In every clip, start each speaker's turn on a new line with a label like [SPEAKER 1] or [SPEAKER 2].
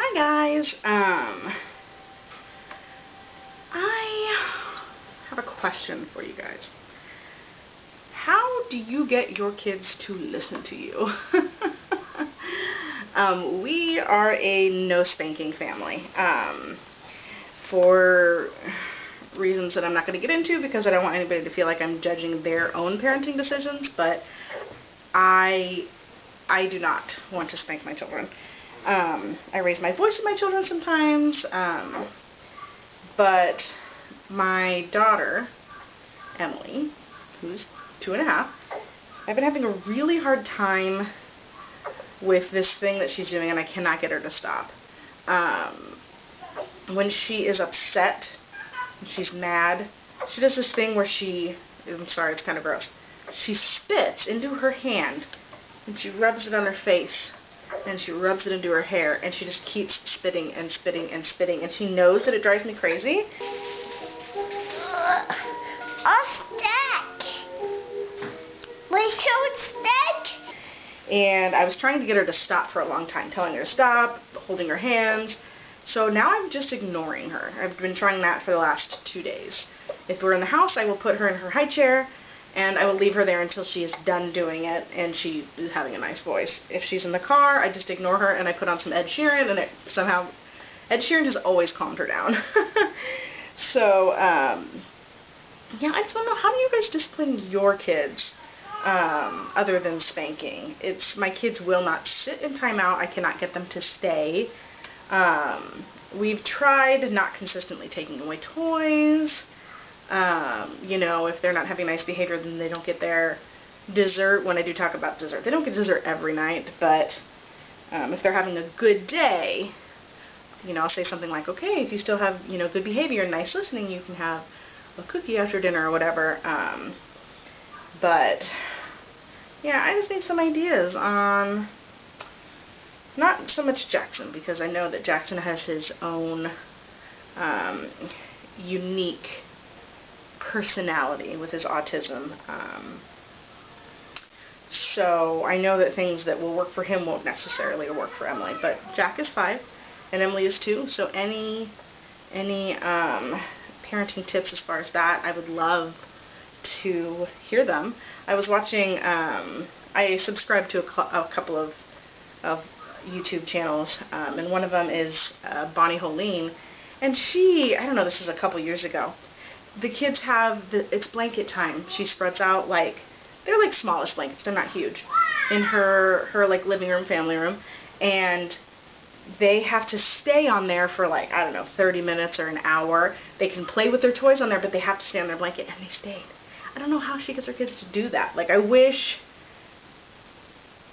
[SPEAKER 1] Hi guys, I have a question for you guys. How do you get your kids to listen to you? We are a no spanking family, for reasons that I'm not going to get into because I don't want anybody to feel like I'm judging their own parenting decisions, but I do not want to spank my children. I raise my voice with my children sometimes, but my daughter, Emily, who's 2.5, I've been having a really hard time with this thing that she's doing, and I cannot get her to stop. When she is upset, when she's mad, she does this thing where I'm sorry, it's kind of gross, she spits into her hand, and she rubs it on her face, and she rubs it into her hair, and she just keeps spitting and spitting and spitting, and she knows that it drives me crazy. And I was trying to get her to stop for a long time, telling her to stop, holding her hands. So now I'm just ignoring her. I've been trying that for the last 2 days. If we're in the house, I will put her in her high chair, and I will leave her there until she is done doing it and she is having a nice voice. If she's in the car, I just ignore her and I put on some Ed Sheeran, and somehow Ed Sheeran has always calmed her down. So, yeah, I just don't know. How do you guys discipline your kids other than spanking? My kids will not sit in timeout. I cannot get them to stay. We've tried not consistently taking away toys. You know, if they're not having nice behavior, then they don't get their dessert. When I do talk about dessert, they don't get dessert every night, but if they're having a good day, you know, I'll say something like, okay, if you still have, you know, good behavior and nice listening, you can have a cookie after dinner or whatever. But yeah, I just need some ideas on, not so much Jackson, because I know that Jackson has his own unique personality with his autism. So I know that things that will work for him won't necessarily work for Emily. But Jack is 5 and Emily is 2. So any parenting tips as far as that, I would love to hear them. I was watching, I subscribe to a couple of YouTube channels, and one of them is Bonnie Holine, and she, I don't know, this is a couple years ago, the kids have, it's blanket time. She spreads out, like, they're like smallish blankets, they're not huge, in her like living room, family room, and they have to stay on there for, like, I don't know, 30 minutes or an hour. They can play with their toys on there, but they have to stay on their blanket, and they stayed. I don't know how she gets her kids to do that. Like, I wish,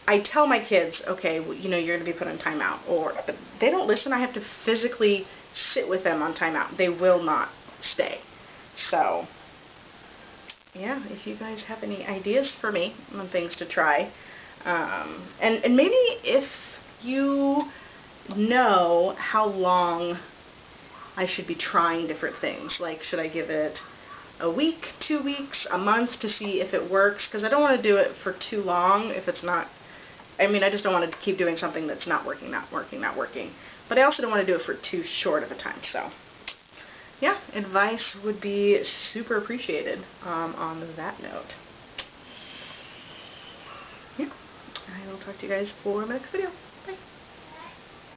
[SPEAKER 1] I tell my kids, okay, well, you know, you're going to be put on timeout, but they don't listen. I have to physically sit with them on timeout. They will not stay. So, yeah, if you guys have any ideas for me on things to try, and maybe if you know how long I should be trying different things, like, should I give it a week, 2 weeks, a month to see if it works, because I don't want to do it for too long if it's not, I mean, I just don't want to keep doing something that's not working, but I also don't want to do it for too short of a time. So yeah, advice would be super appreciated on that note. Yeah, I will talk to you guys for my next video.